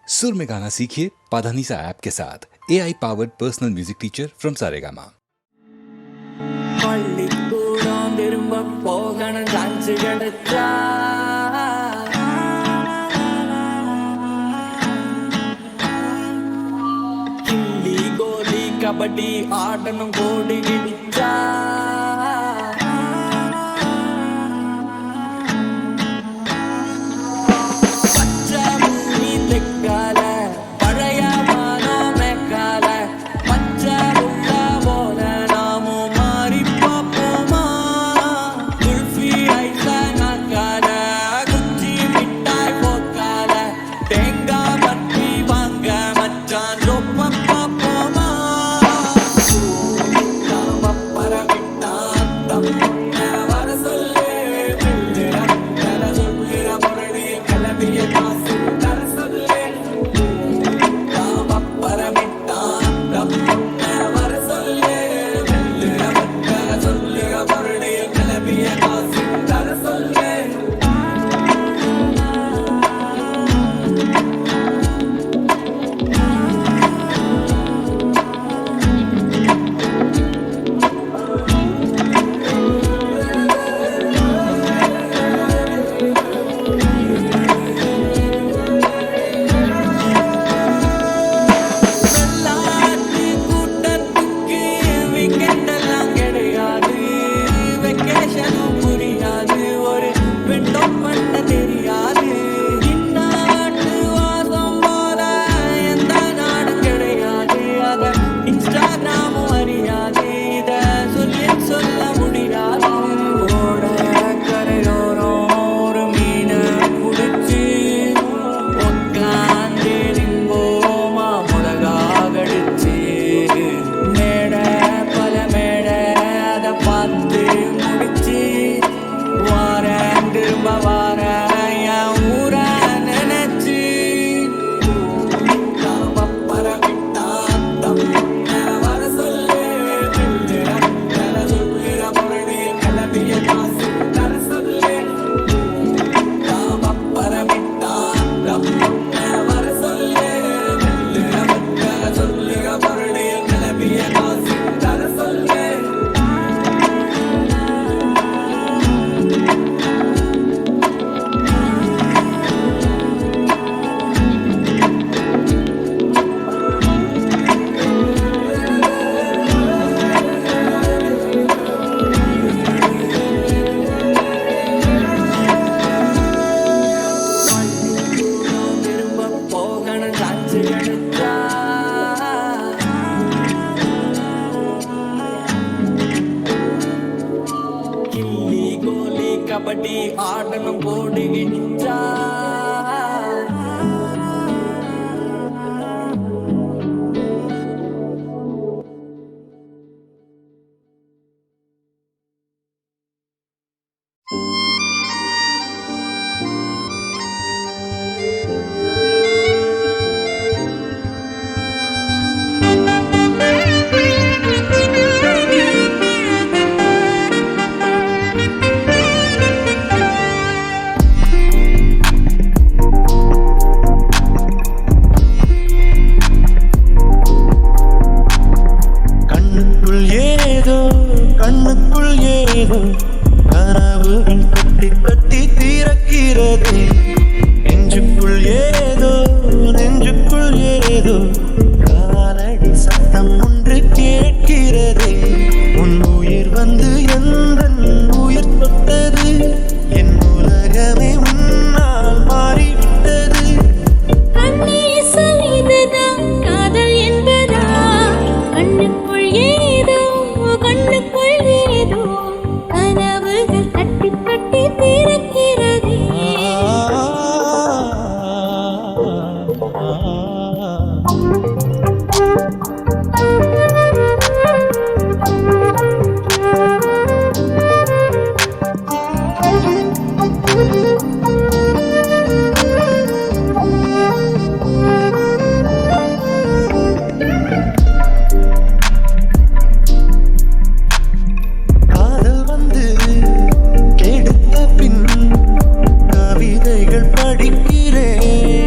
सुर में गाना सीखिए पाधानीसा ऐप के साथ AI powered personal music teacher from Saregama. பள்ளிக்கூடம் திரும்ப போகணும் சான்ஸ் கிடைச்சா கில்லி கோலி கபடி ஆடணும் கோடி கிடிச்சா பச்சை பூமி தெக்கால பழைய மானோ மேக்கால பச்சை உள்ள போல நாமும் மாறி பார்ப்போமா குல்ஃபி ஐஸ நாக்கால குச்சி மிட்டாய் போக்கால தேங்காய் பற்றி வாங்க மச்சான் ரொப்ப பார்ப்போமா நாம பரவிட்டான் தம்முன்ன வர சொல்லு சொல்லுற முரளி கிளம்பிய காசு தர சொல்லு நாம பரவிட்டான் தம்முன்ன வர சொல்லு சொல்லுற முரளி கிளம்பிய காசு தர சொல்லு வெள்ளாட்டு கூட்டத்துக்கு weekend எல்லாம் கிடையாது வெக்கேஷனும் புரியாது ஒரு விண்டோ பண்ண தெரியாது இந்நாட்டு வாசம் போல எந்த நாடும் கிடையாது அத இன்ஸ்டாகிராமும் அறியாது இத சொல்லி சொல்ல முடியாது ஓட கரையோரம் ஒரு மீனை பிடிச்சி உட்காந்து நிம்போமா முழகா கடிச்சு மேடை பல மேடை அதை பார்த்து முடிச்சு வாரேன் திரும்ப வாரேன் என் ஊரை நினைச்சு நாம பரவிட்டான் தம்முன்ன வர சொல்லு சொல்லுற முரளி கிளம்பிய காசு தர சொல்லு நாம பரவிட்டான் தம்முன்ன வர சொல்லு சொல்லுற முரளி கிளம்பிய காசு தர சொல்லு திரும்ப போகணும் சான்ஸ் கிடைச்சா கில்லி கோலி கபடி ஆடணும் கோடி கிடிச்சா கண்ணுக்குள் ஏதோ கனவுகள் கட்டி கட்டி தீரக்கிறது நெஞ்சுக்குள் ஏதோ காலடி சத்தம் ஒன்று கேட்கிறது உன் உயிர் வந்து எந்தன் உயிர் தொட்டது என் உலகமே உன்னால் மாறிவிட்டது கண்ணே சொல்லுதான் காதல் என்பதா கண்ணுக்குள் ஏதோ கனவுகள் கட்டி கட்டி திறக்கிறதே காதல் வந்து கெடுத்த பின் கவிதைகள் படிக்கிறேன்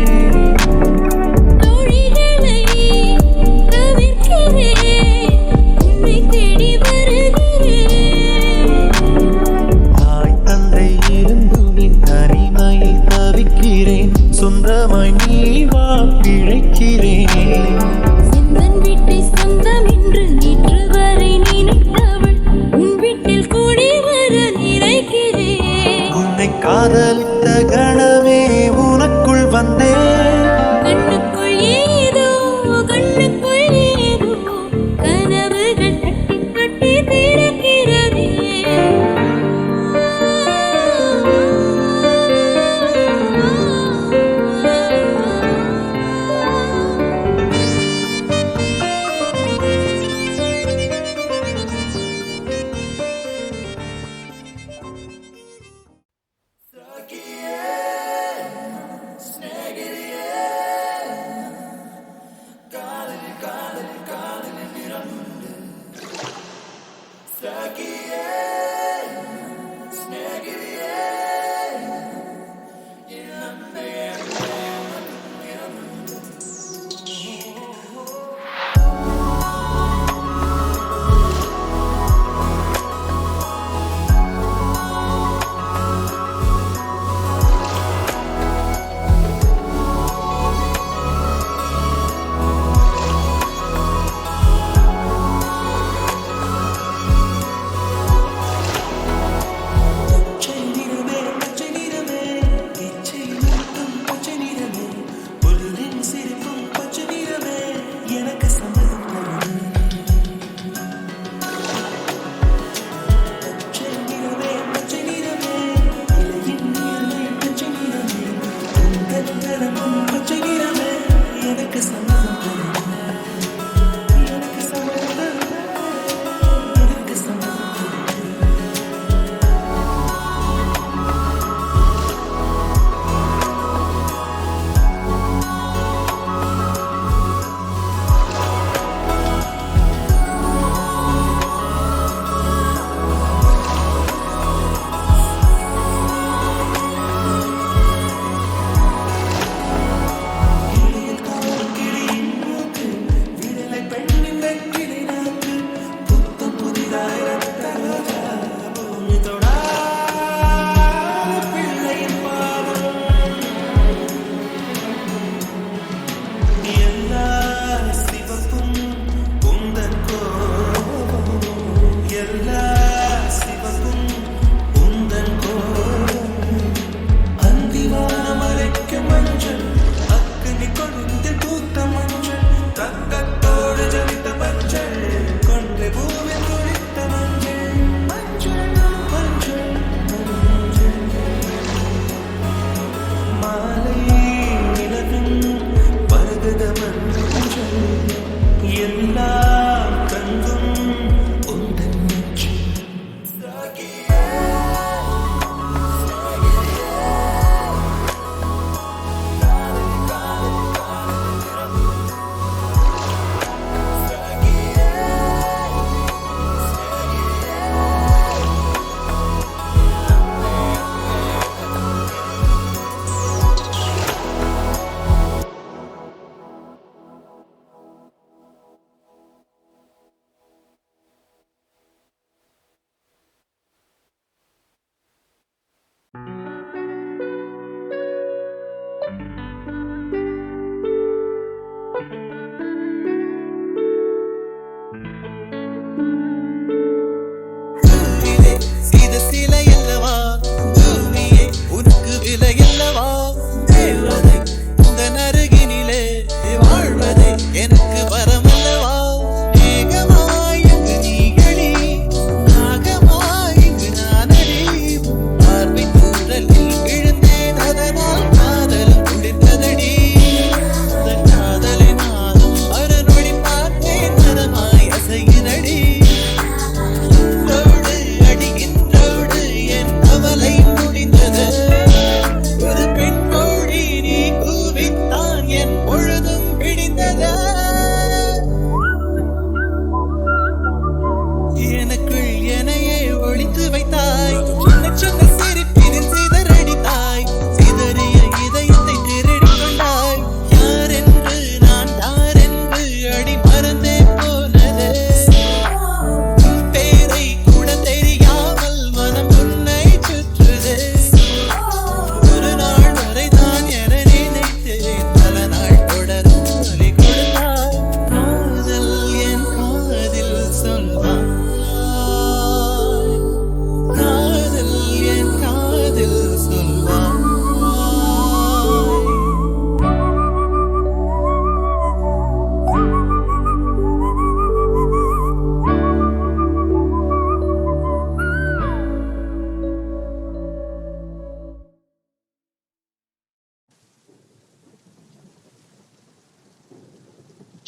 நீ வா பிழைக்கிறேன். எந்தன் வீட்டை சொந்தம் என்று நேற்று வரை நினைத்தவள் உன் வீட்டில் கூடி வர நினைக்கிறேன். உன்னை காதலித்த கணமே உனக்குள் வந்தேன். கண்ணுக்குள் ஏதோ கண்ணுக்குள் ஏதோ கனவுகள் கட்டி கட்டி திறக்கிறதே. ಸ್ನೇಹಿರಿಯೇ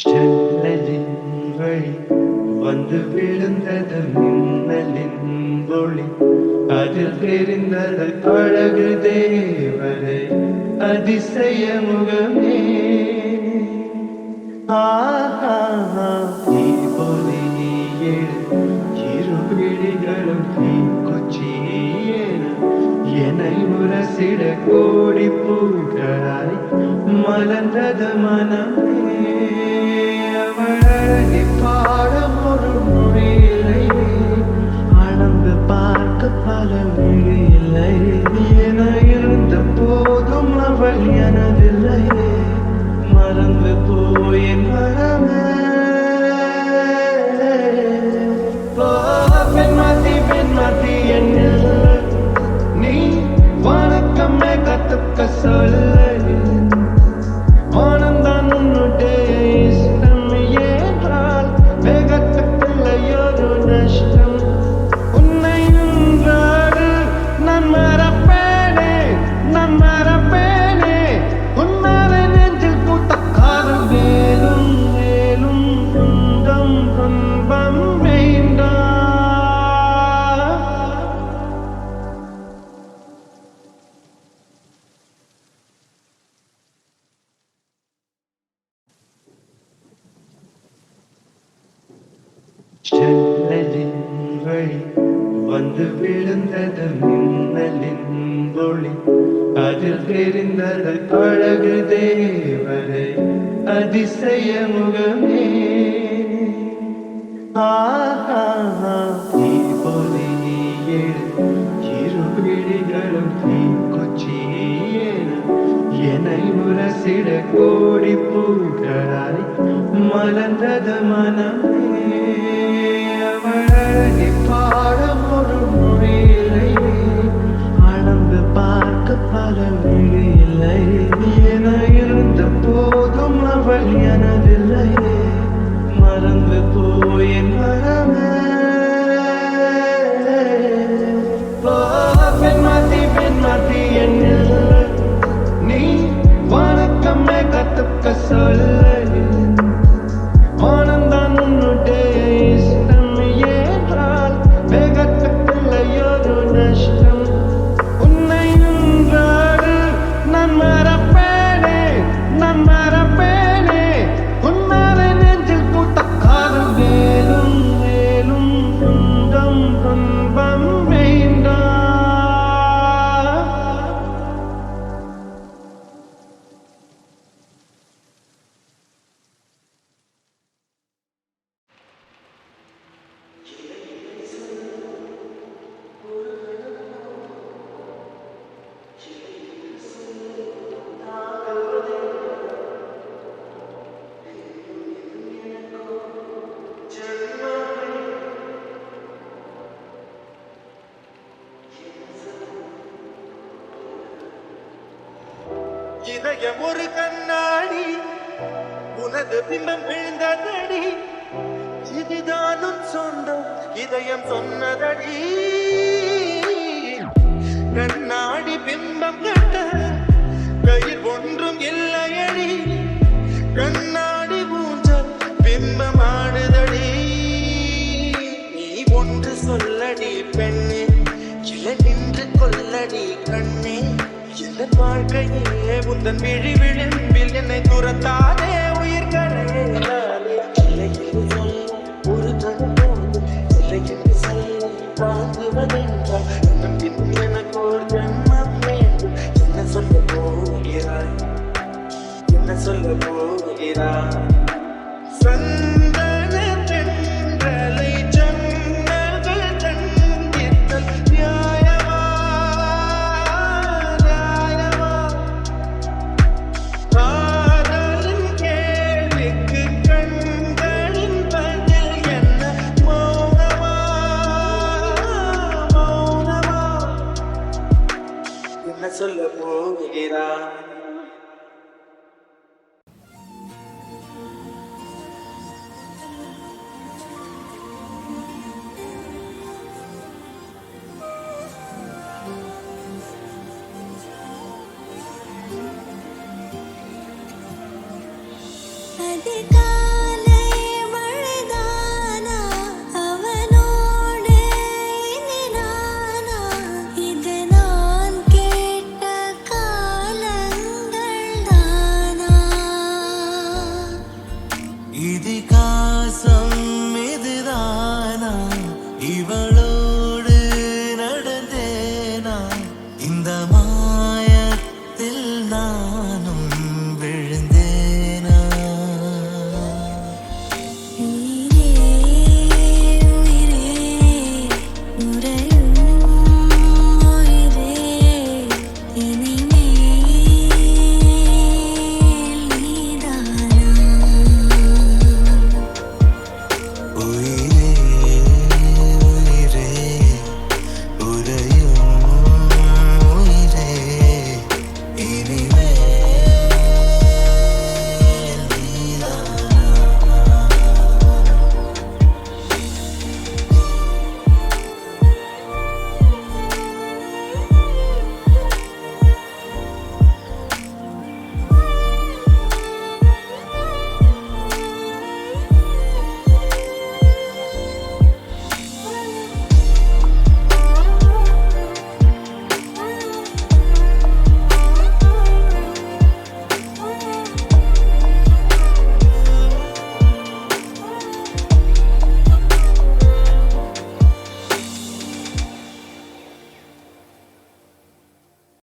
ஜன்னலின் வழி வந்து விழுந்தது மின்னலின் ஒளி, அதில் தெரிந்தது அழகு தேவதை அதிசய முகமே. ஆஹா தீபொலி எழு இரு விழிகளும் தீக்குச்சியேன என்னை முரசிட கோடி பூக்களாய் மலர்ந்தது மனமே. அவளை பாடம் ஒரு மொழியில்லை, அளந்து பார்க்க பல மொழியில்லை. என இருந்த போதும் அவள் எனதில்லை, மறந்து போயின் மனமே. பெண்மாத்தி என்னில் நீ வணக்கமே கத்துக்க சொல்ல. ஆனந்தான் உன்னுடைய இஷ்டம் ஏற்றால் வேகத்துக்குள்ளையொரு நஷ்டம். உன்னை நின்றாடு நான் மறப்பேனே, நான் மறப்பேனே. உன்னாரை நெஞ்சில் பூத்த காதல் வேலும் வேலும் துன்பம் துன்பம் வேண்டாம். ஜன்னலின் வழி வந்து விழுந்தது மின்னலின் ஒளி, அதில் தெரிந்தது அழகு தேவதை அதிசய முகமே. ஆஹா தீபொலி எழு இரு விழிகளும் தீக்குச்சியேன என்னை முரசிட கோடி பூக்களாய் மலர்ந்தது மனமே. அவளை பாடம் ஒரு மொழியில்லை, அளந்து பார்க்க பல மொழியில்லை. என இருந்த போதும் அவள் எனதில்லை, மறந்து போயின் மனமே. பெண்மாத்தி என்னில் நீ வணக்கமே கத்துக்க சொல்ல. ஆனந்தான் உன்னுடைய இஷ்டம் ஏற்றால் வேகத்துக்குள்ளையொரு நஷ்டம். உன்னை நின்றாடு நான் மறப்பேனே, நான் மறப்பேனே. உன்னாரை நெஞ்சில் பூத்த காதல் வேலும் வேலும் துன்பம் துன்பம் வேண்டாம். இதயம் ஒரு கண்ணாடி, உனது பிம்பம் விழுந்ததடி. இதுதானும் சொந்தம் இதயம் சொன்னதடி. கண்ணாடி பிம்பம் கட்ட கையில் ஒன்றும் இல்லையடி. கண்ணாடி ஊஞ்சல் பிம்பமாடுதடி. நீ ஒன்று சொல்லடி பெண்ணே, இலை நின்று கொல்லடி கண்ணே. என் வாழ்க்கையே உந்தன் விழி விளிம்பில் என்னை துரத்தாதே உயிர் கரையேறாதே. இல்லை என்று சொல்லும் ஒரு கண்ணோடு இல்லை என்று சொல்லும் வாங்குவதென்றால் இன்னும் இன்னும் எனக்கு ஒரு ஜன்மம் வேண்டும். என்ன சொல்ல போகிறாய், என்ன சொல்ல போகிறாய். சந்தன தென்றலை ஜன்னல்கள் தந்தித்தல் நியாயமா, நியாயமா. காதலின் கேள்விக்கு கண்களின் பதில் என்ன மௌனமா, மௌனமா. என்ன சொல்ல போகிறாய். अधिकार